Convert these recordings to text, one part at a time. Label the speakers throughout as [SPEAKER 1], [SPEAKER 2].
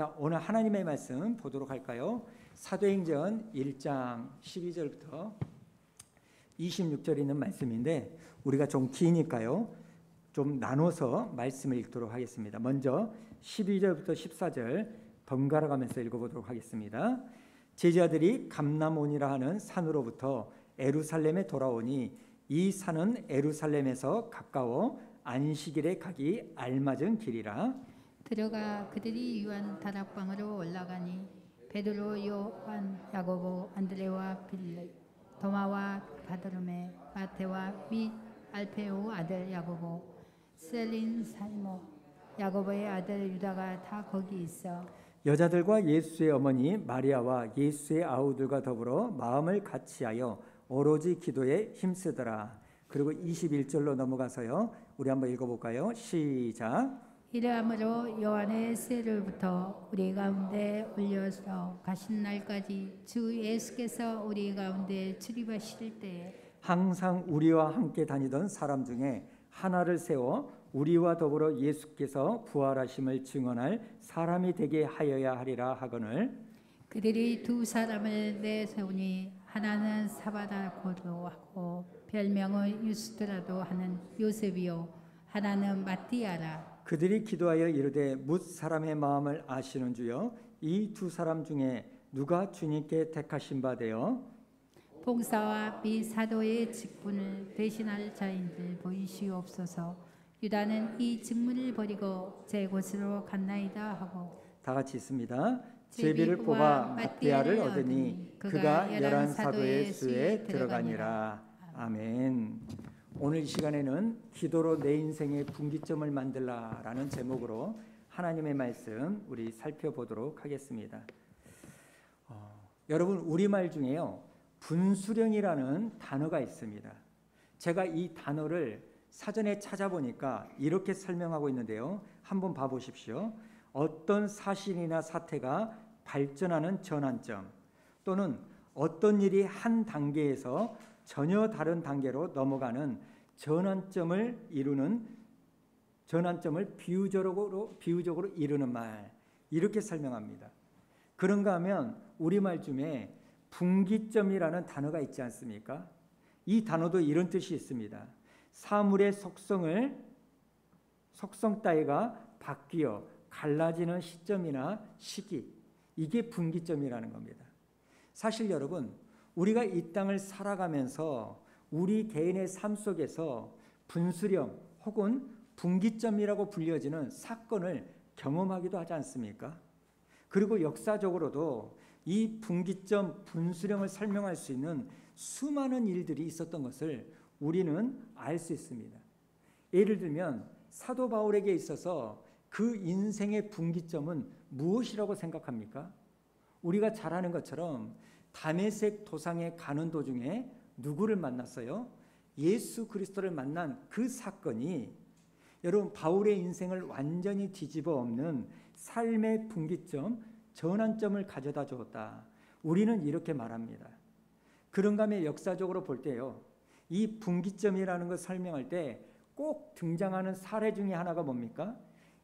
[SPEAKER 1] 자, 오늘 하나님의 말씀 보도록 할까요? 사도행전 1장 12절부터 26절 있는 말씀인데 우리가 좀 기니까요. 좀 나눠서 말씀을 읽도록 하겠습니다. 먼저 12절부터 14절 번갈아 가면서 읽어보도록 하겠습니다. 제자들이 감람온이라 하는 산으로부터 에루살렘에 돌아오니 이 산은 에루살렘에서 가까워 안식일에 가기 알맞은 길이라.
[SPEAKER 2] 들어가 그들이 유한 다락방으로 올라가니 베드로, 요한, 야고보, 안드레와 빌레, 도마와 바드로메, 마테와 및 알페오 아들 야고보, 셀린 살모, 야고보의 아들 유다가 다 거기 있어.
[SPEAKER 1] 여자들과 예수의 어머니 마리아와 예수의 아우들과 더불어 마음을 같이하여 오로지 기도에 힘쓰더라. 그리고 21절로 넘어가서요. 우리 한번 읽어볼까요? 시작.
[SPEAKER 2] 이러함으로 요한의 쇠를부터 우리 가운데 올려서 가신 날까지 주 예수께서 우리 가운데 출입하실 때에
[SPEAKER 1] 항상 우리와 함께 다니던 사람 중에 하나를 세워 우리와 더불어 예수께서 부활하심을 증언할 사람이 되게 하여야 하리라 하거늘.
[SPEAKER 2] 그들이 두 사람을 내세우니 하나는 사바다고도 하고 별명은 유스드라도 하는 요셉이요 하나는 마띠아라.
[SPEAKER 1] 그들이 기도하여 이르되 뭇 사람의 마음을 아시는 주여 이 두 사람 중에 누가 주님께 택하신 바 되어
[SPEAKER 2] 봉사와 미 사도의 직분을 대신할 자인들 보이시옵소서. 유다는 이 직무를 버리고 제 곳으로 갔나이다 하고.
[SPEAKER 1] 다 같이 있습니다. 제비를 뽑아 마띠아를 얻으니 그가 열한 사도의 수에 들어가니라. 아멘. 오늘 이 시간에는 기도로 내 인생의 분기점을 만들라라는 제목으로 하나님의 말씀 우리 살펴보도록 하겠습니다. 여러분 우리말 중에요 분수령이라는 단어가 있습니다. 제가 이 단어를 사전에 찾아보니까 이렇게 설명하고 있는데요. 한번 봐보십시오. 어떤 사실이나 사태가 발전하는 전환점 또는 어떤 일이 한 단계에서 전혀 다른 단계로 넘어가는 전환점을 비유적으로 이루는 말, 이렇게 설명합니다. 그런가 하면 우리말 중에 분기점이라는 단어가 있지 않습니까? 이 단어도 이런 뜻이 있습니다. 사물의 속성 따위가 바뀌어 갈라지는 시점이나 시기, 이게 분기점이라는 겁니다. 사실 여러분 우리가 이 땅을 살아가면서 우리 개인의 삶 속에서 분수령 혹은 분기점이라고 불려지는 사건을 경험하기도 하지 않습니까? 그리고 역사적으로도 이 분기점, 분수령을 설명할 수 있는 수많은 일들이 있었던 것을 우리는 알 수 있습니다. 예를 들면 사도 바울에게 있어서 그 인생의 분기점은 무엇이라고 생각합니까? 우리가 잘 아는 것처럼 다메섹 도상에 가는 도중에 누구를 만났어요? 예수 그리스도를 만난 그 사건이 여러분 바울의 인생을 완전히 뒤집어 엎는 삶의 분기점, 전환점을 가져다 주었다. 우리는 이렇게 말합니다. 그런가 하면 역사적으로 볼 때요. 이 분기점이라는 걸 설명할 때 꼭 등장하는 사례 중에 하나가 뭡니까?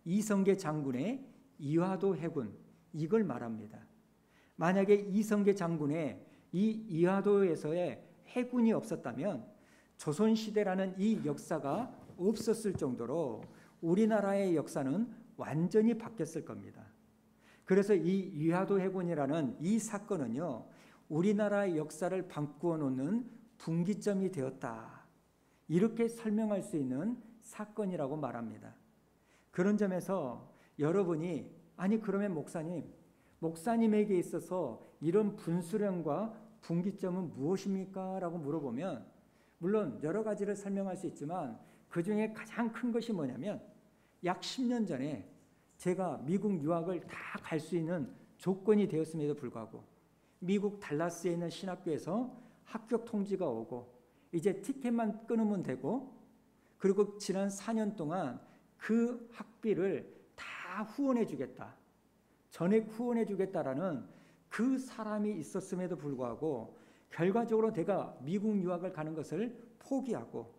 [SPEAKER 1] 이성계 장군의 이화도 해군, 이걸 말합니다. 만약에 이성계 장군의 이 이화도에서의 해군이 없었다면 조선시대라는 이 역사가 없었을 정도로 우리나라의 역사는 완전히 바뀌었을 겁니다. 그래서 이 이화도 해군이라는 이 사건은요, 우리나라의 역사를 바꾸어 놓는 분기점이 되었다. 이렇게 설명할 수 있는 사건이라고 말합니다. 그런 점에서 여러분이 아니 그러면 목사님에게 있어서 이런 분수령과 분기점은 무엇입니까? 라고 물어보면 물론 여러 가지를 설명할 수 있지만 그 중에 가장 큰 것이 뭐냐면 약 10년 전에 제가 미국 유학을 다 갈 수 있는 조건이 되었음에도 불구하고 미국 달라스에 있는 신학교에서 합격 통지가 오고 이제 티켓만 끊으면 되고 그리고 지난 4년 동안 그 학비를 다 후원해 주겠다. 전액 후원해 주겠다라는 그 사람이 있었음에도 불구하고 결과적으로 내가 미국 유학을 가는 것을 포기하고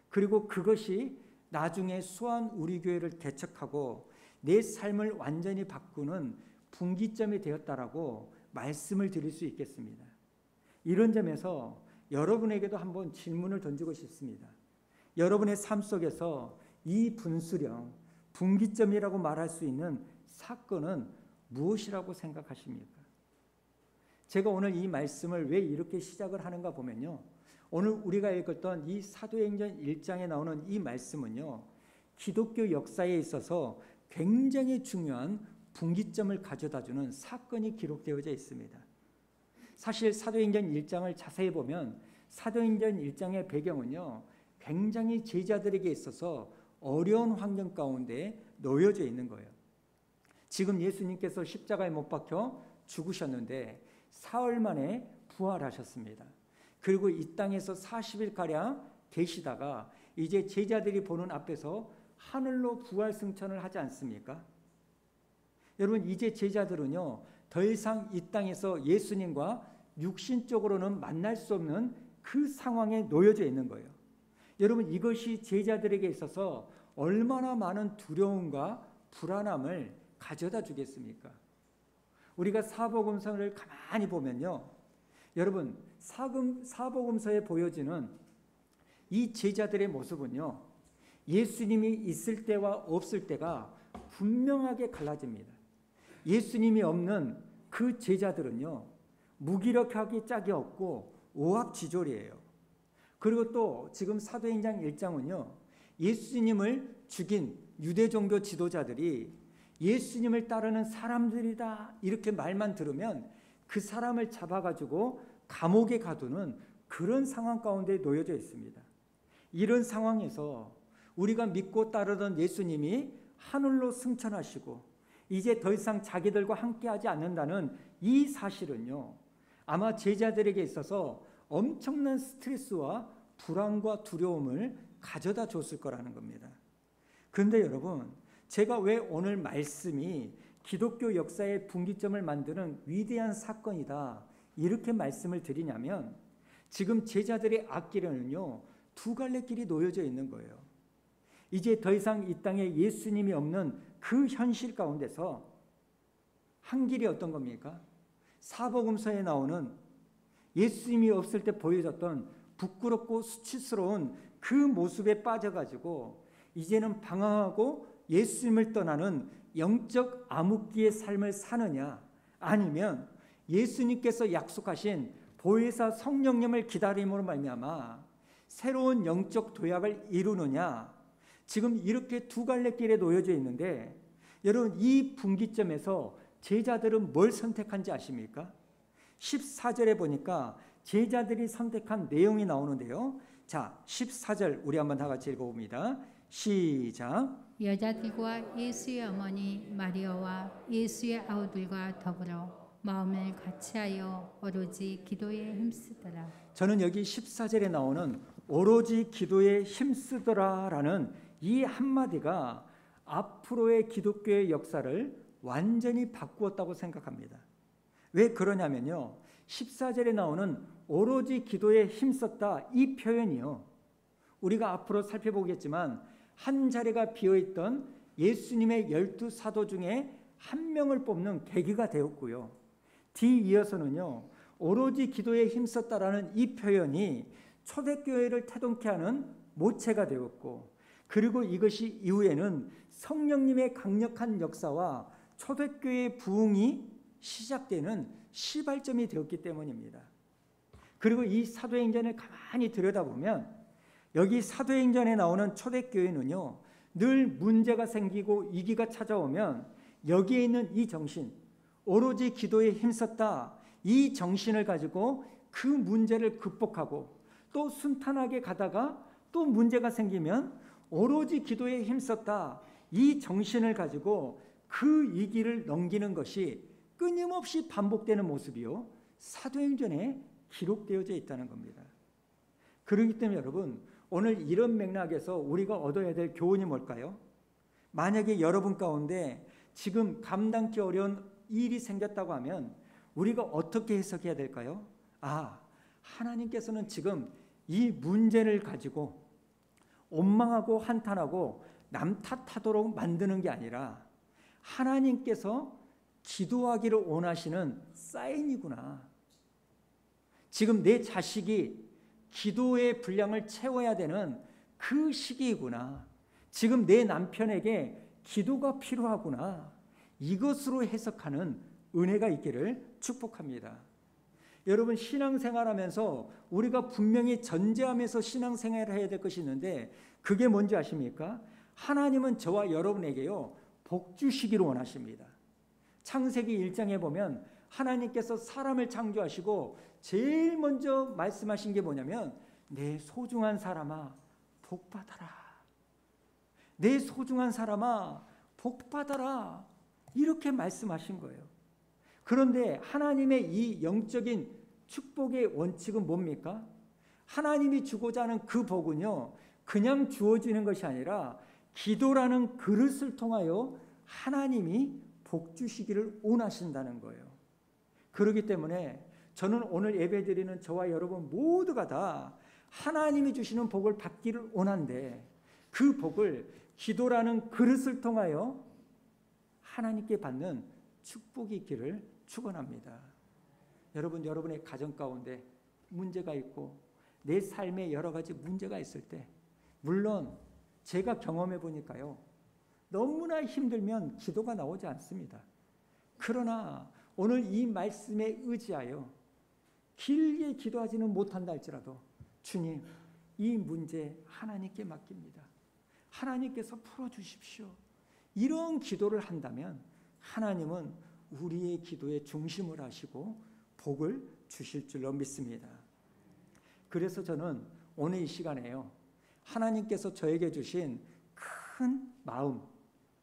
[SPEAKER 1] 그리고 그것이 나중에 수완 우리 교회를 개척하고 내 삶을 완전히 바꾸는 분기점이 되었다라고 말씀을 드릴 수 있겠습니다. 이런 점에서 여러분에게도 한번 질문을 던지고 싶습니다. 여러분의 삶 속에서 이 분수령, 분기점이라고 말할 수 있는 사건은 무엇이라고 생각하십니까? 제가 오늘 이 말씀을 왜 이렇게 시작을 하는가 보면요, 오늘 우리가 읽었던 이 사도행전 1장에 나오는 이 말씀은요, 기독교 역사에 있어서 굉장히 중요한 분기점을 가져다주는 사건이 기록되어져 있습니다. 사실 사도행전 1장을 자세히 보면 사도행전 1장의 배경은요, 굉장히 제자들에게 있어서 어려운 환경 가운데 놓여져 있는 거예요. 지금 예수님께서 십자가에 못 박혀 죽으셨는데 사흘 만에 부활하셨습니다. 그리고 이 땅에서 40일가량 계시다가 이제 제자들이 보는 앞에서 하늘로 부활 승천을 하지 않습니까? 여러분, 이제 제자들은요, 더 이상 이 땅에서 예수님과 육신적으로는 만날 수 없는 그 상황에 놓여져 있는 거예요. 여러분, 이것이 제자들에게 있어서 얼마나 많은 두려움과 불안함을 가져다 주겠습니까? 우리가 사복음서를 가만히 보면요, 여러분, 사복음서에 보여지는 이 제자들의 모습은요, 예수님이 있을 때와 없을 때가 분명하게 갈라집니다. 예수님이 없는 그 제자들은요, 무기력하기 짝이 없고 오합지졸이에요. 그리고 또 지금 사도행전 1장은요, 예수님을 죽인 유대 종교 지도자들이 예수님을 따르는 사람들이다 이렇게 말만 들으면 그 사람을 잡아가지고 감옥에 가두는 그런 상황 가운데 놓여져 있습니다. 이런 상황에서 우리가 믿고 따르던 예수님이 하늘로 승천하시고 이제 더 이상 자기들과 함께하지 않는다는 이 사실은요, 아마 제자들에게 있어서 엄청난 스트레스와 불안과 두려움을 가져다 줬을 거라는 겁니다. 그런데 여러분, 제가 왜 오늘 말씀이 기독교 역사의 분기점을 만드는 위대한 사건이다 이렇게 말씀을 드리냐면, 지금 제자들의 앞길에는요, 두 갈래 길이 놓여져 있는 거예요. 이제 더 이상 이 땅에 예수님이 없는 그 현실 가운데서 한 길이 어떤 겁니까? 사복음서에 나오는 예수님이 없을 때 보여줬던 부끄럽고 수치스러운 그 모습에 빠져가지고 이제는 방황하고 예수님을 떠나는 영적 암흑기의 삶을 사느냐, 아니면 예수님께서 약속하신 보혜사 성령님을 기다림으로 말미암아 새로운 영적 도약을 이루느냐, 지금 이렇게 두 갈래 길에 놓여져 있는데, 여러분, 이 분기점에서 제자들은 뭘 선택한지 아십니까? 14절에 보니까 제자들이 선택한 내용이 나오는데요. 자, 14절 우리 한번 다 같이 읽어봅니다. 시작.
[SPEAKER 2] 여자들과 예수의 어머니 마리아와 예수의 아우들과 더불어 마음을 같이하여 오로지 기도에 힘쓰더라.
[SPEAKER 1] 저는 여기 14절에 나오는 오로지 기도에 힘쓰더라라는 이 한마디가 앞으로의 기독교의 역사를 완전히 바꾸었다고 생각합니다. 왜 그러냐면요, 14절에 나오는 오로지 기도에 힘썼다 이 표현이요, 우리가 앞으로 살펴보겠지만 한 자리가 비어있던 예수님의 12사도 중에 한 명을 뽑는 계기가 되었고요, 뒤이어서는요, 오로지 기도에 힘썼다라는 이 표현이 초대교회를 태동케 하는 모체가 되었고, 그리고 이것이 이후에는 성령님의 강력한 역사와 초대교회의 부흥이 시작되는 시발점이 되었기 때문입니다. 그리고 이 사도행전을 가만히 들여다보면 여기 사도행전에 나오는 초대교회는요, 늘 문제가 생기고 위기가 찾아오면 여기에 있는 이 정신, 오로지 기도에 힘썼다 이 정신을 가지고 그 문제를 극복하고 또 순탄하게 가다가 또 문제가 생기면 오로지 기도에 힘썼다 이 정신을 가지고 그 위기를 넘기는 것이 끊임없이 반복되는 모습이요, 사도행전에 기록되어져 있다는 겁니다. 그렇기 때문에 여러분, 오늘 이런 맥락에서 우리가 얻어야 될 교훈이 뭘까요? 만약에 여러분 가운데 지금 감당기 어려운 일이 생겼다고 하면 우리가 어떻게 해석해야 될까요? 아, 하나님께서는 지금 이 문제를 가지고 원망하고 한탄하고 남 탓하도록 만드는 게 아니라 하나님께서 기도하기를 원하시는 사인이구나. 지금 내 자식이 기도의 분량을 채워야 되는 그 시기이구나. 지금 내 남편에게 기도가 필요하구나. 이것으로 해석하는 은혜가 있기를 축복합니다. 여러분, 신앙생활하면서 우리가 분명히 전제하면서 신앙생활을 해야 될 것이 있는데 그게 뭔지 아십니까? 하나님은 저와 여러분에게요 복 주시기를 원하십니다. 창세기 1장에 보면 하나님께서 사람을 창조하시고 제일 먼저 말씀하신 게 뭐냐면 내 소중한 사람아 복 받아라. 내 소중한 사람아 복 받아라. 이렇게 말씀하신 거예요. 그런데 하나님의 이 영적인 축복의 원칙은 뭡니까? 하나님이 주고자 하는 그 복은요 그냥 주어지는 것이 아니라 기도라는 그릇을 통하여 하나님이 복 주시기를 원하신다는 거예요. 그렇기 때문에 저는 오늘 예배드리는 저와 여러분 모두가 다 하나님이 주시는 복을 받기를 원한데 그 복을 기도라는 그릇을 통하여 하나님께 받는 축복이 있기를 축원합니다. 여러분, 여러분의 가정 가운데 문제가 있고 내 삶에 여러 가지 문제가 있을 때 물론 제가 경험해 보니까요 너무나 힘들면 기도가 나오지 않습니다. 그러나 오늘 이 말씀에 의지하여 길게 기도하지는 못한다 할지라도 주님 이 문제 하나님께 맡깁니다. 하나님께서 풀어주십시오. 이런 기도를 한다면 하나님은 우리의 기도의 중심을 하시고 복을 주실 줄로 믿습니다. 그래서 저는 오늘 이 시간에요 하나님께서 저에게 주신 큰 마음,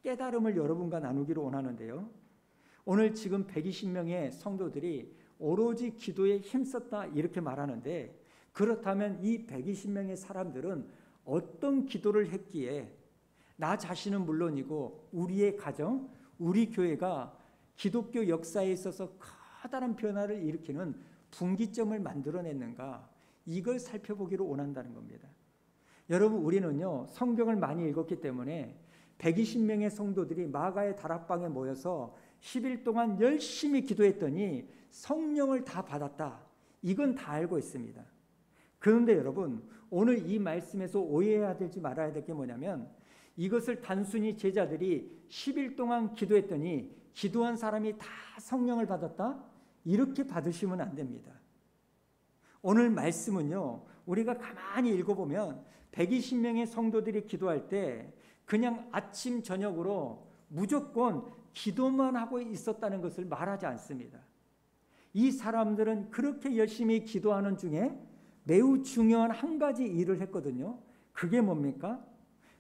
[SPEAKER 1] 깨달음을 여러분과 나누기를 원하는데요. 오늘 지금 120명의 성도들이 오로지 기도에 힘썼다 이렇게 말하는데 그렇다면 이 120명의 사람들은 어떤 기도를 했기에 나 자신은 물론이고 우리의 가정, 우리 교회가 기독교 역사에 있어서 커다란 변화를 일으키는 분기점을 만들어냈는가 이걸 살펴보기를 원한다는 겁니다. 여러분 우리는요 성경을 많이 읽었기 때문에 120명의 성도들이 마가의 다락방에 모여서 10일 동안 열심히 기도했더니 성령을 다 받았다. 이건 다 알고 있습니다. 그런데 여러분 오늘 이 말씀에서 오해해야 될지 말아야 될 게 뭐냐면 이것을 단순히 제자들이 10일 동안 기도했더니 기도한 사람이 다 성령을 받았다? 이렇게 받으시면 안 됩니다. 오늘 말씀은요 우리가 가만히 읽어보면 120명의 성도들이 기도할 때 그냥 아침 저녁으로 무조건 기도만 하고 있었다는 것을 말하지 않습니다. 이 사람들은 그렇게 열심히 기도하는 중에 매우 중요한 한 가지 일을 했거든요. 그게 뭡니까?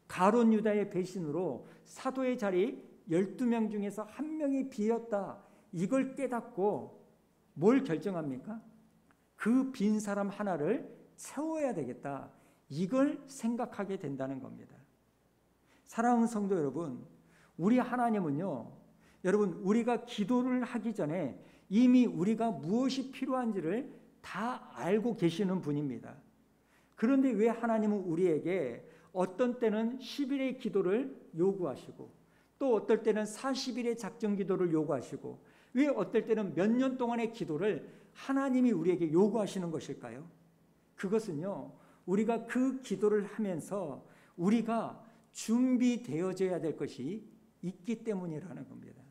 [SPEAKER 1] 가룟 유다의 배신으로 사도의 자리 12명 중에서 한 명이 비었다. 이걸 깨닫고 뭘 결정합니까? 그 빈 사람 하나를 채워야 되겠다. 이걸 생각하게 된다는 겁니다. 사랑하는 성도 여러분, 우리 하나님은요, 여러분 우리가 기도를 하기 전에 이미 우리가 무엇이 필요한지를 다 알고 계시는 분입니다. 그런데 왜 하나님은 우리에게 어떤 때는 10일의 기도를 요구하시고 또 어떨 때는 40일의 작정 기도를 요구하시고 왜 어떨 때는 몇 년 동안의 기도를 하나님이 우리에게 요구하시는 것일까요? 그것은요 우리가 그 기도를 하면서 우리가 준비되어져야 될 것이 있기 때문이라는 겁니다.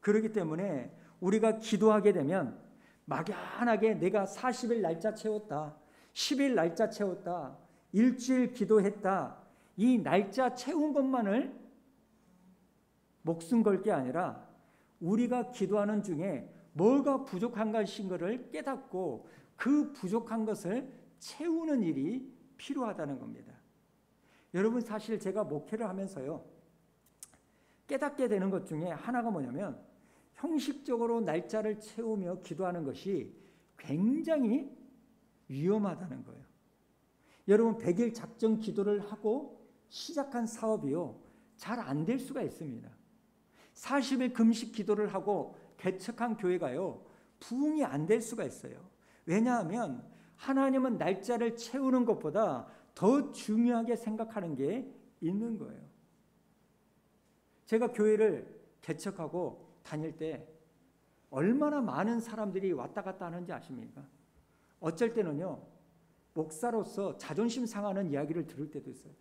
[SPEAKER 1] 그렇기 때문에 우리가 기도하게 되면 막연하게 내가 40일 날짜 채웠다, 10일 날짜 채웠다, 일주일 기도했다, 이 날짜 채운 것만을 목숨 걸 게 아니라 우리가 기도하는 중에 뭐가 부족한 것인 것을 깨닫고 그 부족한 것을 채우는 일이 필요하다는 겁니다. 여러분 사실 제가 목회를 하면서요 깨닫게 되는 것 중에 하나가 뭐냐면 형식적으로 날짜를 채우며 기도하는 것이 굉장히 위험하다는 거예요. 여러분 100일 작정 기도를 하고 시작한 사업이요 잘 안 될 수가 있습니다. 40일 금식 기도를 하고 개척한 교회가요 부흥이 안 될 수가 있어요. 왜냐하면 하나님은 날짜를 채우는 것보다 더 중요하게 생각하는 게 있는 거예요. 제가 교회를 개척하고 다닐 때 얼마나 많은 사람들이 왔다 갔다 하는지 아십니까? 어쩔 때는요, 목사로서 자존심 상하는 이야기를 들을 때도 있어요.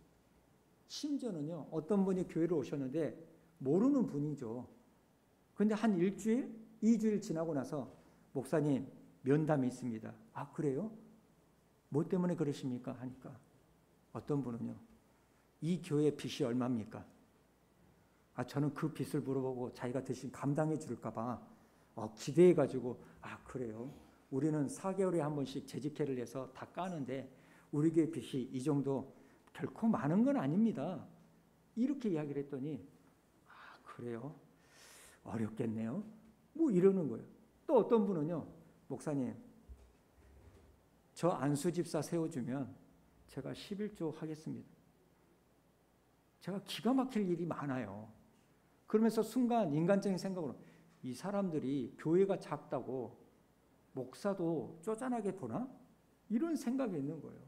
[SPEAKER 1] 심지어는요, 어떤 분이 교회로 오셨는데 모르는 분이죠. 그런데 한 일주일, 2주일 지나고 나서 목사님 면담이 있습니다. 아, 그래요? 뭐 때문에 그러십니까? 하니까 어떤 분은요, 이 교회 빚이 얼마입니까? 아, 저는 그 빚을 물어보고 자기가 대신 감당해 줄까 봐 기대해 가지고, 아, 그래요? 우리는 4개월에 한 번씩 재직회를 해서 다 까는데 우리 교회 빚이 이 정도 결코 많은 건 아닙니다. 이렇게 이야기를 했더니, 아, 그래요? 어렵겠네요. 뭐 이러는 거예요. 또 어떤 분은요, 목사님, 저 안수 집사 세워주면 제가 11조 하겠습니다. 제가 기가 막힐 일이 많아요. 그러면서 순간 인간적인 생각으로, 이 사람들이 교회가 작다고 목사도 쪼잔하게 보나? 이런 생각이 있는 거예요.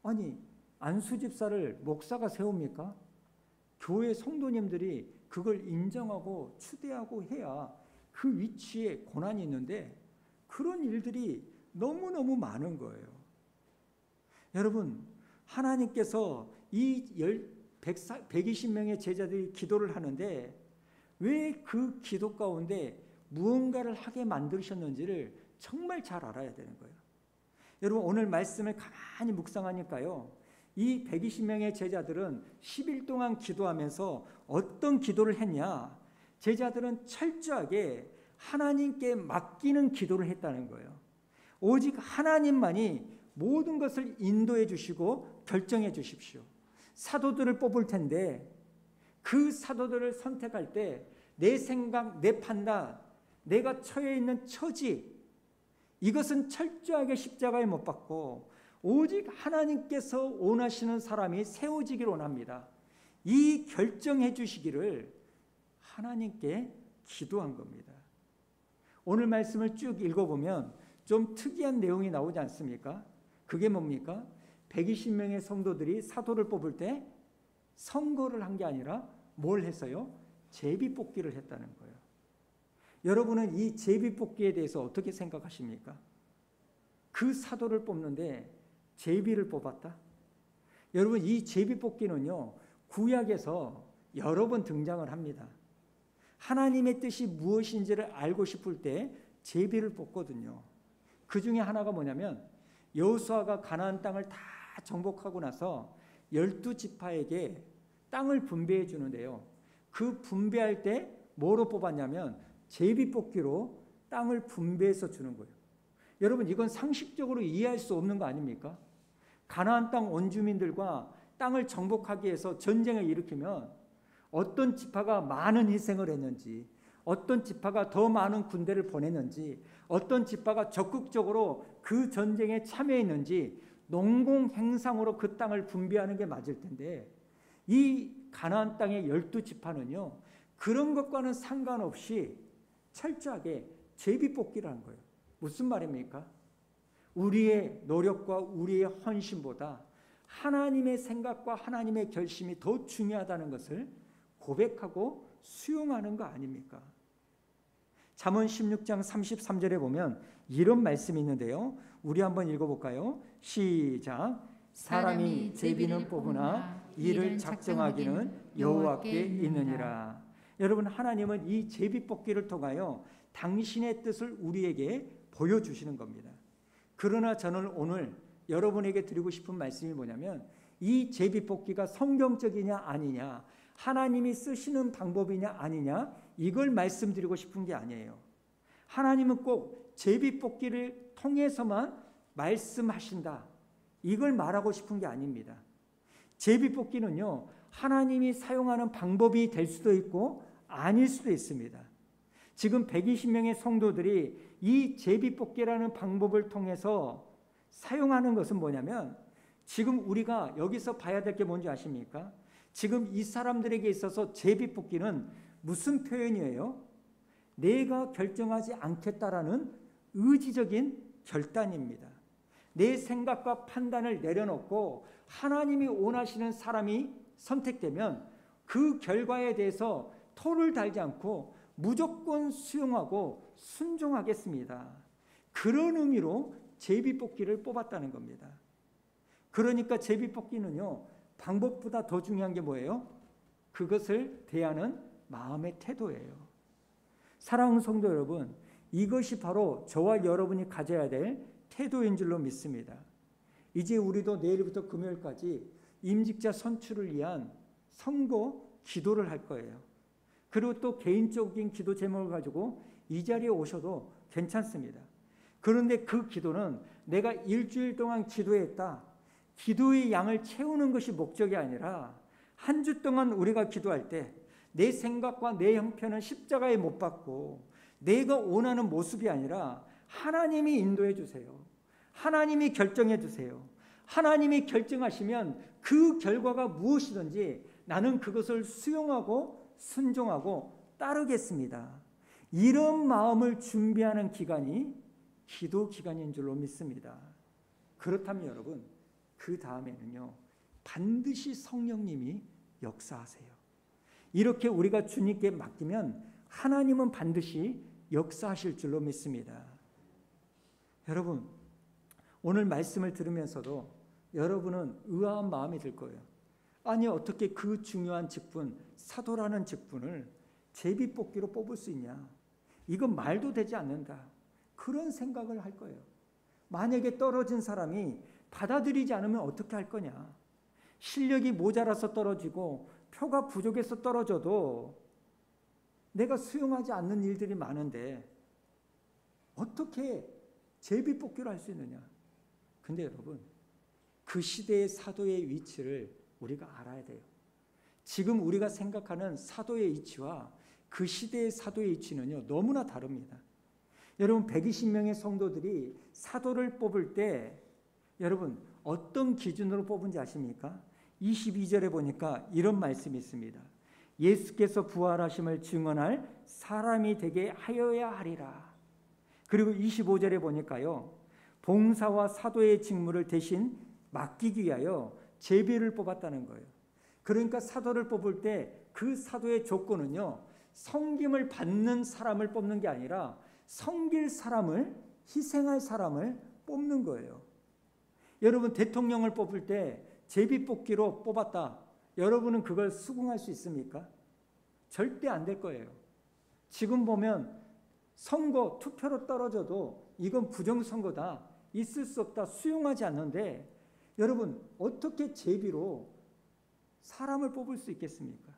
[SPEAKER 1] 아니, 안수 집사를 목사가 세웁니까? 교회 성도님들이 그걸 인정하고 추대하고 해야 그 위치에 고난이 있는데 그런 일들이 너무너무 많은 거예요. 여러분, 하나님께서 이 120명의 제자들이 기도를 하는데 왜 그 기도 가운데 무언가를 하게 만드셨는지를 정말 잘 알아야 되는 거예요. 여러분, 오늘 말씀을 가만히 묵상하니까요, 이 120명의 제자들은 10일 동안 기도하면서 어떤 기도를 했냐? 제자들은 철저하게 하나님께 맡기는 기도를 했다는 거예요. 오직 하나님만이 모든 것을 인도해 주시고 결정해 주십시오. 사도들을 뽑을 텐데 그 사도들을 선택할 때 내 생각, 내 판단, 내가 처해 있는 처지, 이것은 철저하게 십자가에 못 박고 오직 하나님께서 원하시는 사람이 세워지기를 원합니다. 이 결정해 주시기를 하나님께 기도한 겁니다. 오늘 말씀을 쭉 읽어보면 좀 특이한 내용이 나오지 않습니까? 그게 뭡니까? 120명의 성도들이 사도를 뽑을 때 선거를 한 게 아니라 뭘 했어요? 제비뽑기를 했다는 거예요. 여러분은 이 제비뽑기에 대해서 어떻게 생각하십니까? 그 사도를 뽑는데 제비를 뽑았다? 여러분, 이 제비뽑기는요, 구약에서 여러 번 등장을 합니다. 하나님의 뜻이 무엇인지를 알고 싶을 때 제비를 뽑거든요. 그 중에 하나가 뭐냐면, 여호수아가 가나안 땅을 다 정복하고 나서 12지파에게 땅을 분배해 주는데요, 그 분배할 때 뭐로 뽑았냐면 제비뽑기로 땅을 분배해서 주는 거예요. 여러분, 이건 상식적으로 이해할 수 없는 거 아닙니까? 가나안 땅 원주민들과 땅을 정복하기 위해서 전쟁을 일으키면 어떤 지파가 많은 희생을 했는지, 어떤 지파가 더 많은 군대를 보냈는지, 어떤 지파가 적극적으로 그 전쟁에 참여했는지 농공행상으로 그 땅을 분배하는 게 맞을 텐데, 이 가나안 땅의 12지파는요 그런 것과는 상관없이 철저하게 제비뽑기를 한 거예요. 무슨 말입니까? 우리의 노력과 우리의 헌신보다 하나님의 생각과 하나님의 결심이 더 중요하다는 것을 고백하고 수용하는 거 아닙니까? 잠언 16장 33절에 보면 이런 말씀이 있는데요, 우리 한번 읽어볼까요? 시작. 사람이 제비는 뽑으나 이를 작정하기는 여호와께 있느니라. 여러분, 하나님은 이 제비뽑기를 통하여 당신의 뜻을 우리에게 보여주시는 겁니다. 그러나 저는 오늘 여러분에게 드리고 싶은 말씀이 뭐냐면, 이 제비뽑기가 성경적이냐 아니냐, 하나님이 쓰시는 방법이냐 아니냐, 이걸 말씀드리고 싶은 게 아니에요. 하나님은 꼭 제비뽑기를 통해서만 말씀하신다, 이걸 말하고 싶은 게 아닙니다. 제비뽑기는요, 하나님이 사용하는 방법이 될 수도 있고 아닐 수도 있습니다. 지금 120명의 성도들이 이 제비뽑기라는 방법을 통해서 사용하는 것은 뭐냐면, 지금 우리가 여기서 봐야 될 게 뭔지 아십니까? 지금 이 사람들에게 있어서 제비뽑기는 무슨 표현이에요? 내가 결정하지 않겠다라는 의지적인 결단입니다. 내 생각과 판단을 내려놓고 하나님이 원하시는 사람이 선택되면 그 결과에 대해서 토를 달지 않고 무조건 수용하고 순종하겠습니다. 그런 의미로 제비뽑기를 뽑았다는 겁니다. 그러니까 제비뽑기는요, 방법보다 더 중요한 게 뭐예요? 그것을 대하는 마음의 태도예요. 사랑하는 성도 여러분, 이것이 바로 저와 여러분이 가져야 될 태도인 줄로 믿습니다. 이제 우리도 내일부터 금요일까지 임직자 선출을 위한 선거 기도를 할 거예요. 그리고 또 개인적인 기도 제목을 가지고 이 자리에 오셔도 괜찮습니다. 그런데 그 기도는 내가 일주일 동안 기도했다, 기도의 양을 채우는 것이 목적이 아니라 한 주 동안 우리가 기도할 때 내 생각과 내 형편은 십자가에 못 박고 내가 원하는 모습이 아니라 하나님이 인도해 주세요. 하나님이 결정해 주세요. 하나님이 결정하시면 그 결과가 무엇이든지 나는 그것을 수용하고 순종하고 따르겠습니다. 이런 마음을 준비하는 기간이 기도 기간인 줄로 믿습니다. 그렇다면 여러분, 그 다음에는요, 반드시 성령님이 역사하세요. 이렇게 우리가 주님께 맡기면 하나님은 반드시 역사하실 줄로 믿습니다. 여러분, 오늘 말씀을 들으면서도 여러분은 의아한 마음이 들 거예요. 아니, 어떻게 그 중요한 직분, 사도라는 직분을 제비뽑기로 뽑을 수 있냐? 이건 말도 되지 않는다. 그런 생각을 할 거예요. 만약에 떨어진 사람이 받아들이지 않으면 어떻게 할 거냐? 실력이 모자라서 떨어지고 표가 부족해서 떨어져도 내가 수용하지 않는 일들이 많은데 어떻게 제비뽑기로 할 수 있느냐? 근데 여러분, 그 시대의 사도의 위치를 우리가 알아야 돼요. 지금 우리가 생각하는 사도의 위치와 그 시대의 사도의 위치는요, 너무나 다릅니다. 여러분, 120명의 성도들이 사도를 뽑을 때 여러분 어떤 기준으로 뽑은지 아십니까? 22절에 보니까 이런 말씀이 있습니다. 예수께서 부활하심을 증언할 사람이 되게 하여야 하리라. 그리고 25절에 보니까요, 봉사와 사도의 직무를 대신 맡기기 위하여 제비를 뽑았다는 거예요. 그러니까 사도를 뽑을 때 그 사도의 조건은요, 섬김을 받는 사람을 뽑는 게 아니라 섬길 사람을, 희생할 사람을 뽑는 거예요. 여러분, 대통령을 뽑을 때 제비뽑기로 뽑았다. 여러분은 그걸 수긍할 수 있습니까? 절대 안 될 거예요. 지금 보면 선거, 투표로 떨어져도 이건 부정선거다, 있을 수 없다, 수용하지 않는데 여러분, 어떻게 제비로 사람을 뽑을 수 있겠습니까?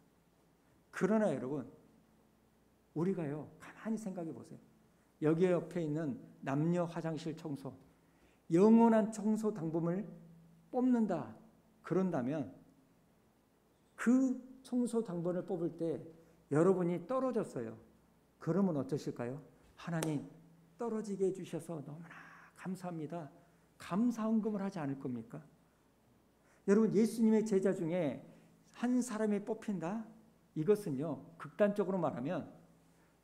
[SPEAKER 1] 그러나 여러분, 우리가요, 가만히 생각해 보세요. 여기 옆에 있는 남녀 화장실 청소, 영원한 청소 당범을 뽑는다. 그런다면 그 청소 당번을 뽑을 때 여러분이 떨어졌어요. 그러면 어떠실까요? 하나님, 떨어지게 해주셔서 너무나 감사합니다. 감사헌금을 하지 않을 겁니까? 여러분, 예수님의 제자 중에 한 사람이 뽑힌다? 이것은요, 극단적으로 말하면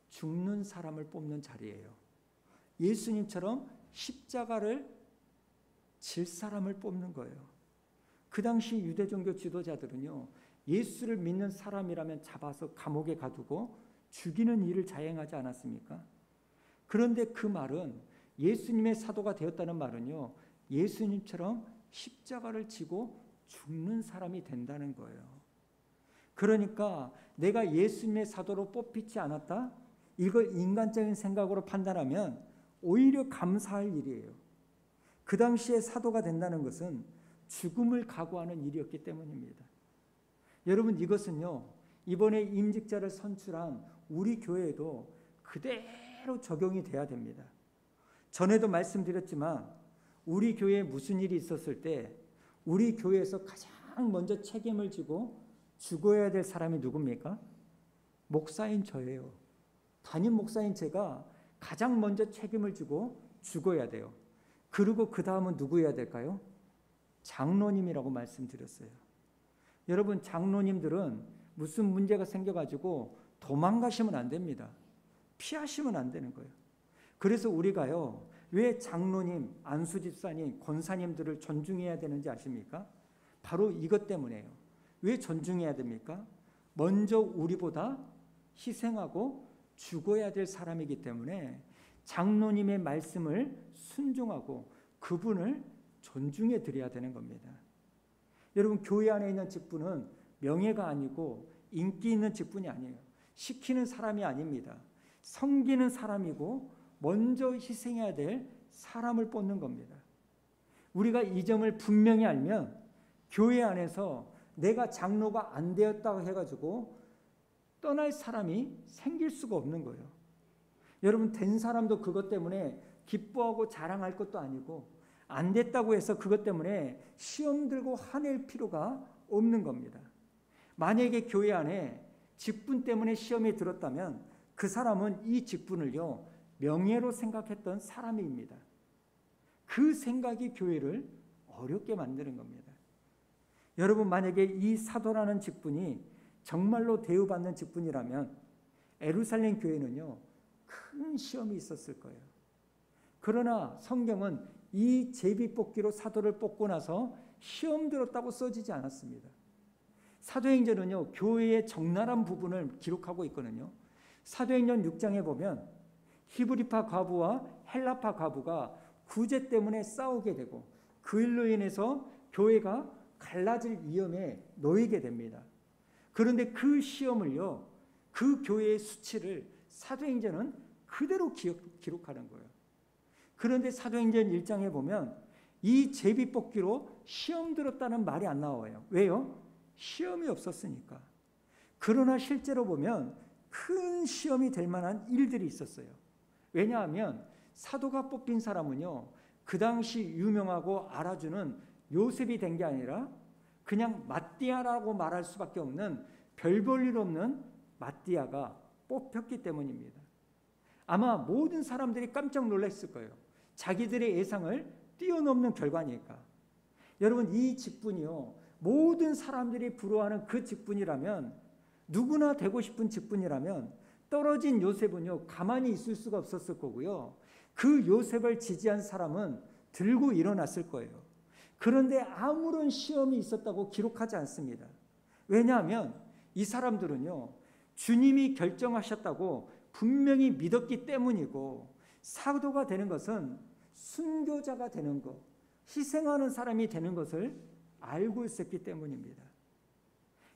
[SPEAKER 1] 죽는 사람을 뽑는 자리예요. 예수님처럼 십자가를 질 사람을 뽑는 거예요. 그 당시 유대 종교 지도자들은요, 예수를 믿는 사람이라면 잡아서 감옥에 가두고 죽이는 일을 자행하지 않았습니까? 그런데 그 말은, 예수님의 사도가 되었다는 말은요, 예수님처럼 십자가를 지고 죽는 사람이 된다는 거예요. 그러니까 내가 예수님의 사도로 뽑히지 않았다? 이걸 인간적인 생각으로 판단하면 오히려 감사할 일이에요. 그 당시에 사도가 된다는 것은 죽음을 각오하는 일이었기 때문입니다. 여러분, 이것은요, 이번에 임직자를 선출한 우리 교회에도 그대로 적용이 돼야 됩니다. 전에도 말씀드렸지만 우리 교회에 무슨 일이 있었을 때 우리 교회에서 가장 먼저 책임을 지고 죽어야 될 사람이 누굽니까? 목사인 저예요. 담임 목사인 제가 가장 먼저 책임을 지고 죽어야 돼요. 그리고 그 다음은 누구여야 될까요? 장로님이라고 말씀드렸어요. 여러분, 장로님들은 무슨 문제가 생겨가지고 도망가시면 안 됩니다. 피하시면 안 되는 거예요. 그래서 우리가요, 왜 장로님, 안수집사님, 권사님들을 존중해야 되는지 아십니까? 바로 이것 때문에요. 왜 존중해야 됩니까? 먼저 우리보다 희생하고 죽어야 될 사람이기 때문에 장로님의 말씀을 순종하고 그분을 존중해 드려야 되는 겁니다. 여러분, 교회 안에 있는 직분은 명예가 아니고 인기 있는 직분이 아니에요. 시키는 사람이 아닙니다. 섬기는 사람이고 먼저 희생해야 될 사람을 뽑는 겁니다. 우리가 이 점을 분명히 알면 교회 안에서 내가 장로가 안 되었다고 해가지고 떠날 사람이 생길 수가 없는 거예요. 여러분, 된 사람도 그것 때문에 기뻐하고 자랑할 것도 아니고 안 됐다고 해서 그것 때문에 시험 들고 화낼 필요가 없는 겁니다. 만약에 교회 안에 직분 때문에 시험에 들었다면 그 사람은 이 직분을요 명예로 생각했던 사람입니다. 그 생각이 교회를 어렵게 만드는 겁니다. 여러분, 만약에 이 사도라는 직분이 정말로 대우받는 직분이라면 예루살렘 교회는요 큰 시험이 있었을 거예요. 그러나 성경은 이 제비뽑기로 사도를 뽑고 나서 시험 들었다고 써지지 않았습니다. 사도행전은요 교회의 적나라한 부분을 기록하고 있거든요. 사도행전 6장에 보면 히브리파 과부와 헬라파 과부가 구제 때문에 싸우게 되고 그 일로 인해서 교회가 갈라질 위험에 놓이게 됩니다. 그런데 그 시험을요 그 교회의 수치를 사도행전은 그대로 기록하는 거예요. 그런데 사도행전 1장에 보면 이 제비뽑기로 시험 들었다는 말이 안 나와요. 왜요? 시험이 없었으니까. 그러나 실제로 보면 큰 시험이 될 만한 일들이 있었어요. 왜냐하면 사도가 뽑힌 사람은요 그 당시 유명하고 알아주는 요셉이 된 게 아니라 그냥 마띠아라고 말할 수밖에 없는 별 볼 일 없는 마띠아가 뽑혔기 때문입니다. 아마 모든 사람들이 깜짝 놀랐을 거예요. 자기들의 예상을 뛰어넘는 결과니까. 여러분, 이 직분이요 모든 사람들이 부러워하는 그 직분이라면, 누구나 되고 싶은 직분이라면 떨어진 요셉은요 가만히 있을 수가 없었을 거고요, 그 요셉을 지지한 사람은 들고 일어났을 거예요. 그런데 아무런 시험이 있었다고 기록하지 않습니다. 왜냐하면 이 사람들은요 주님이 결정하셨다고 분명히 믿었기 때문이고, 사도가 되는 것은 순교자가 되는 것, 희생하는 사람이 되는 것을 알고 있었기 때문입니다.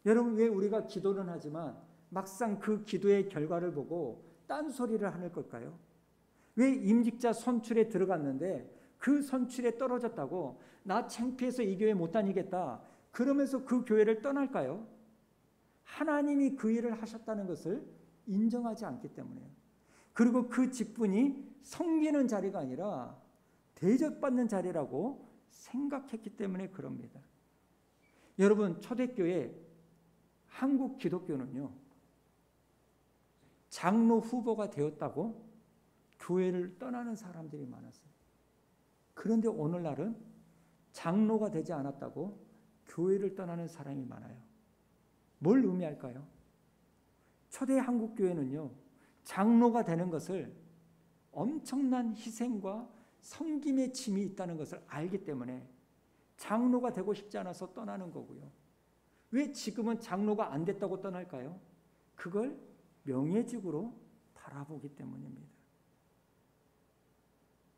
[SPEAKER 1] 여러분, 왜 우리가 기도는 하지만 막상 그 기도의 결과를 보고 딴소리를 하는 걸까요? 왜 임직자 선출에 들어갔는데 그 선출에 떨어졌다고 나 창피해서 이 교회 못 다니겠다 그러면서 그 교회를 떠날까요? 하나님이 그 일을 하셨다는 것을 인정하지 않기 때문에요. 그리고 그 직분이 섬기는 자리가 아니라 대접받는 자리라고 생각했기 때문에 그럽니다. 여러분, 초대교회 한국 기독교는요 장로 후보가 되었다고 교회를 떠나는 사람들이 많았어요. 그런데 오늘날은 장로가 되지 않았다고 교회를 떠나는 사람이 많아요. 뭘 의미할까요? 초대 한국 교회는요 장로가 되는 것을 엄청난 희생과 섬김의 짐이 있다는 것을 알기 때문에 장로가 되고 싶지 않아서 떠나는 거고요. 왜 지금은 장로가 안 됐다고 떠날까요? 그걸 명예직으로 바라보기 때문입니다.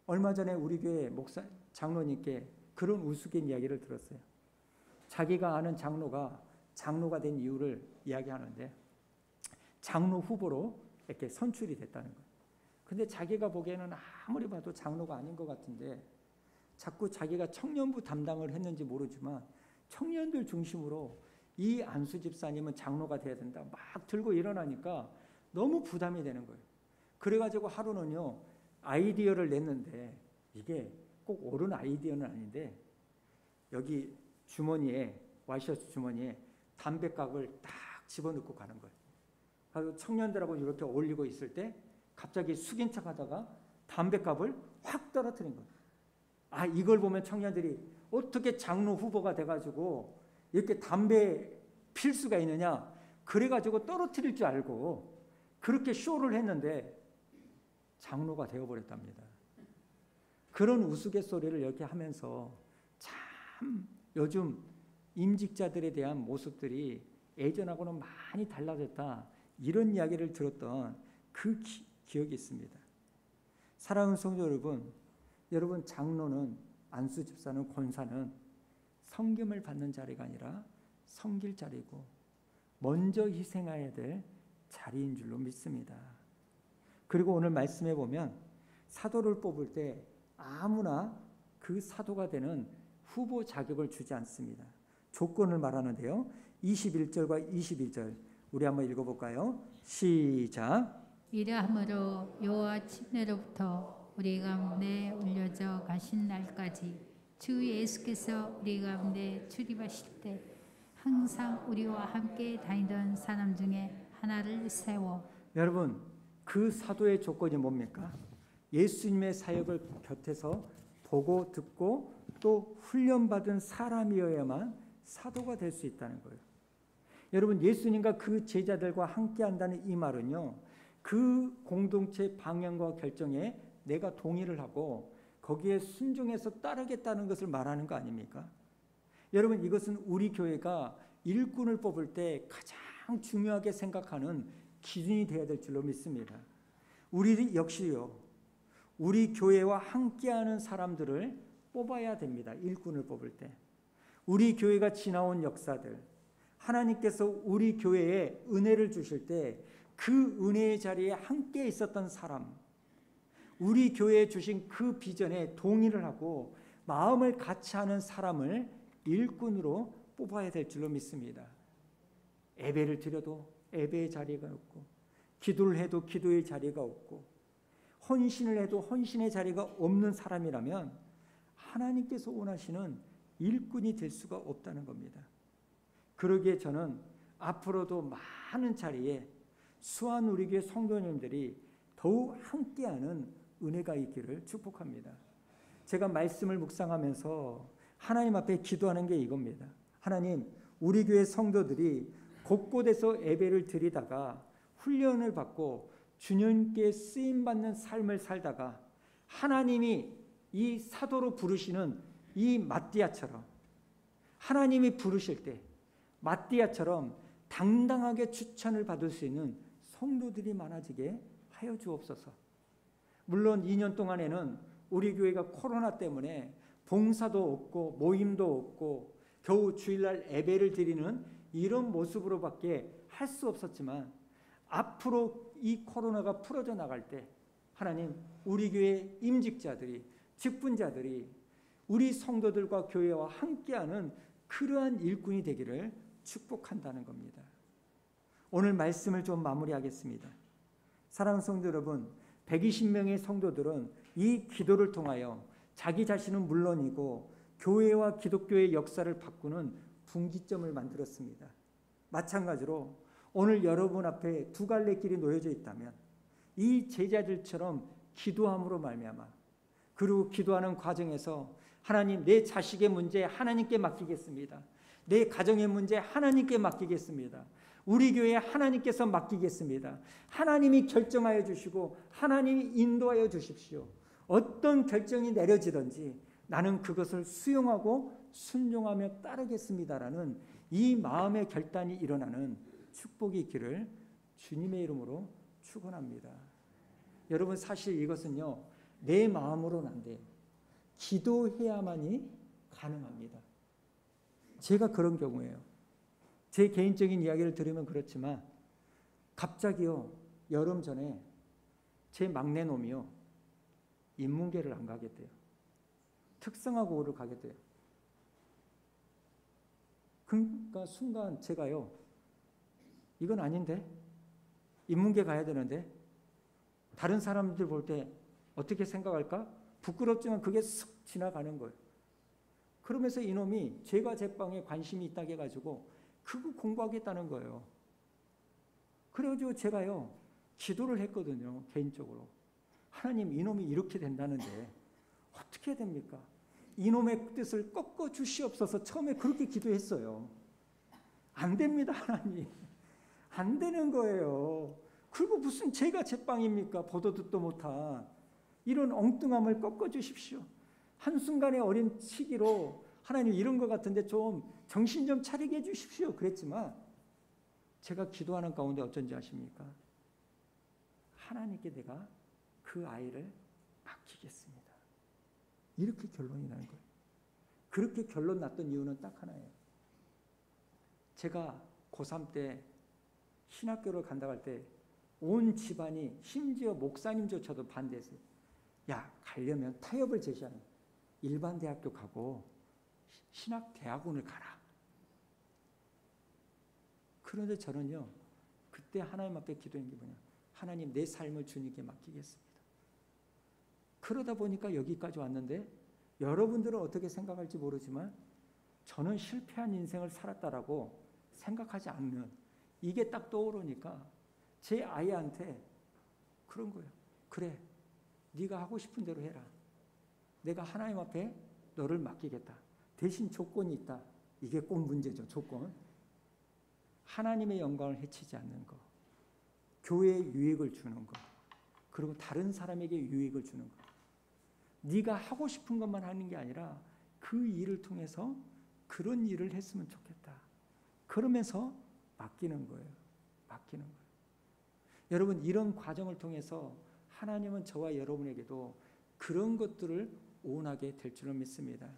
[SPEAKER 1] 얼마 전에 우리 교회 목사 장로님께 그런 우스갯 이야기를 들었어요. 자기가 아는 장로가 된 이유를 이야기하는데 장로 후보로 이렇게 선출이 됐다는 거예요. 근데 자기가 보기에는 아무리 봐도 장로가 아닌 것 같은데 자꾸 자기가 청년부 담당을 했는지 모르지만 청년들 중심으로 이 안수 집사님은 장로가 돼야 된다 막 들고 일어나니까 너무 부담이 되는 거예요. 그래가지고 하루는요 아이디어를 냈는데, 이게 꼭 옳은 아이디어는 아닌데, 여기 주머니에, 와이셔츠 주머니에 담배각을 딱 집어넣고 가는 거예요. 그래서 청년들하고 이렇게 어울리고 있을 때 갑자기 숙인 척 하다가 담배값을 확 떨어뜨린 거예요. 아, 이걸 보면 청년들이 어떻게 장로 후보가 돼가지고 이렇게 담배 필 수가 있느냐, 그래가지고 떨어뜨릴 줄 알고 그렇게 쇼를 했는데 장로가 되어버렸답니다. 그런 우스갯소리를 이렇게 하면서 참 요즘 임직자들에 대한 모습들이 예전하고는 많이 달라졌다, 이런 이야기를 들었던 그 기억이 있습니다. 사랑하는 성도 여러분, 여러분 장로는, 안수 집사는, 권사는 섬김을 받는 자리가 아니라 섬길 자리고 먼저 희생해야 될 자리인 줄로 믿습니다. 그리고 오늘 말씀해 보면 사도를 뽑을 때 아무나 그 사도가 되는 후보 자격을 주지 않습니다. 조건을 말하는데요. 21절과 22절 우리 한번 읽어볼까요? 시작.
[SPEAKER 2] 이러함으로 여호와 침례로부터 우리 가운데 올려져 가신 날까지 주 예수께서 우리 가운데 출입하실 때 항상 우리와 함께 다니던 사람 중에 하나를 세워.
[SPEAKER 1] 여러분, 그 사도의 조건이 뭡니까? 예수님의 사역을 곁에서 보고 듣고 또 훈련받은 사람이어야만 사도가 될 수 있다는 거예요. 여러분, 예수님과 그 제자들과 함께 한다는 이 말은요, 그 공동체 방향과 결정에 내가 동의를 하고 거기에 순종해서 따르겠다는 것을 말하는 거 아닙니까? 여러분, 이것은 우리 교회가 일꾼을 뽑을 때 가장 중요하게 생각하는 기준이 되어야 될 줄로 믿습니다. 우리 역시요, 우리 교회와 함께하는 사람들을 뽑아야 됩니다. 일꾼을 뽑을 때. 우리 교회가 지나온 역사들, 하나님께서 우리 교회에 은혜를 주실 때 그 은혜의 자리에 함께 있었던 사람, 우리 교회에 주신 그 비전에 동의를 하고 마음을 같이 하는 사람을 일꾼으로 뽑아야 될 줄로 믿습니다. 예배를 드려도 예배의 자리가 없고, 기도를 해도 기도의 자리가 없고, 헌신을 해도 헌신의 자리가 없는 사람이라면 하나님께서 원하시는 일꾼이 될 수가 없다는 겁니다. 그러기에 저는 앞으로도 많은 자리에 수한 우리 교회 성도님들이 더욱 함께하는 은혜가 있기를 축복합니다. 제가 말씀을 묵상하면서 하나님 앞에 기도하는 게 이겁니다. 하나님, 우리 교회 성도들이 곳곳에서 예배를 드리다가 훈련을 받고 주님께 쓰임받는 삶을 살다가 하나님이 이 사도로 부르시는 이 마띠아처럼, 하나님이 부르실 때 마띠아처럼 당당하게 추천을 받을 수 있는 성도들이 많아지게 하여 주옵소서. 물론 2년 동안에는 우리 교회가 코로나 때문에 봉사도 없고 모임도 없고 겨우 주일날 예배를 드리는 이런 모습으로밖에 할 수 없었지만, 앞으로 이 코로나가 풀어져 나갈 때 하나님, 우리 교회 임직자들이, 직분자들이 우리 성도들과 교회와 함께하는 그러한 일꾼이 되기를 축복한다는 겁니다. 오늘 말씀을 좀 마무리하겠습니다. 사랑하는 성도 여러분, 120명의 성도들은 이 기도를 통하여 자기 자신은 물론이고 교회와 기독교의 역사를 바꾸는 분기점을 만들었습니다. 마찬가지로 오늘 여러분 앞에 두 갈래 길이 놓여져 있다면 이 제자들처럼 기도함으로 말미암아, 그리고 기도하는 과정에서 하나님, 내 자식의 문제 하나님께 맡기겠습니다. 내 가정의 문제 하나님께 맡기겠습니다. 우리 교회 하나님께서 맡기겠습니다. 하나님이 결정하여 주시고 하나님이 인도하여 주십시오. 어떤 결정이 내려지든지 나는 그것을 수용하고 순종하며 따르겠습니다라는 이 마음의 결단이 일어나는 축복이 있기를 주님의 이름으로 축원합니다. 여러분, 사실 이것은요, 내 마음으로는 안 돼요. 기도해야만이 가능합니다. 제가 그런 경우예요. 제 개인적인 이야기를 들으면 그렇지만 갑자기요, 여름 전에 제 막내 놈이요, 인문계를 안 가겠대요. 특성화고를 가겠대요. 그러니까 순간 제가요, 이건 아닌데? 인문계 가야 되는데? 다른 사람들 볼 때 어떻게 생각할까? 부끄럽지만 그게 쓱 지나가는 거예요. 그러면서 이놈이 제가 제빵에 관심이 있다고 해가지고 그거 공부하겠다는 거예요. 그래가지고 제가요, 기도를 했거든요, 개인적으로. 하나님, 이놈이 이렇게 된다는데 어떻게 해야 됩니까? 이놈의 뜻을 꺾어 주시옵소서. 처음에 그렇게 기도했어요. 안 됩니다, 하나님. 안 되는 거예요. 그리고 무슨 제가 제빵입니까? 보도 듣도 못한 이런 엉뚱함을 꺾어 주십시오. 한순간의 어린 시기로 하나님, 이런 것 같은데 좀 정신 좀 차리게 해주십시오. 그랬지만 제가 기도하는 가운데 어쩐지 아십니까? 하나님께 내가 그 아이를 맡기겠습니다. 이렇게 결론이 나는 거예요. 그렇게 결론 났던 이유는 딱 하나예요. 제가 고3 때 신학교를 간다고 할 때 온 집안이 심지어 목사님조차도 반대했어요. 야, 가려면 타협을 제시하는 일반 대학교 가고 신학대학원을 가라. 그런데 저는요, 그때 하나님 앞에 기도한 게 뭐냐, 하나님 내 삶을 주님께 맡기겠습니다. 그러다 보니까 여기까지 왔는데 여러분들은 어떻게 생각할지 모르지만 저는 실패한 인생을 살았다라고 생각하지 않는, 이게 딱 떠오르니까 제 아이한테 그런 거예요. 그래, 네가 하고 싶은 대로 해라. 내가 하나님 앞에 너를 맡기겠다. 대신 조건이 있다. 이게 꼭 문제죠. 조건. 하나님의 영광을 해치지 않는 것, 교회에 유익을 주는 것, 그리고 다른 사람에게 유익을 주는 것. 네가 하고 싶은 것만 하는 게 아니라 그 일을 통해서 그런 일을 했으면 좋겠다. 그러면서 맡기는 거예요. 맡기는 거예요. 여러분, 이런 과정을 통해서 하나님은 저와 여러분에게도 그런 것들을 오온하게 될 줄을 믿습니다.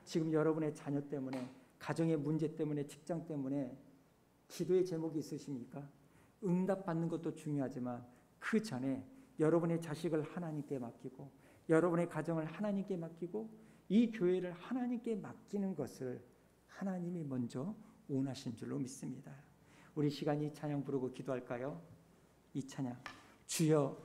[SPEAKER 1] 지금 여러분의 자녀 때문에, 가정의 문제 때문에, 직장 때문에 기도의 제목이 있으십니까? 응답받는 것도 중요하지만 그 전에 여러분의 자식을 하나님께 맡기고 여러분의 가정을 하나님께 맡기고 이 교회를 하나님께 맡기는 것을 하나님이 먼저 원하신 줄로 믿습니다. 우리 시간이 찬양 부르고 기도할까요? 이 찬양, 주여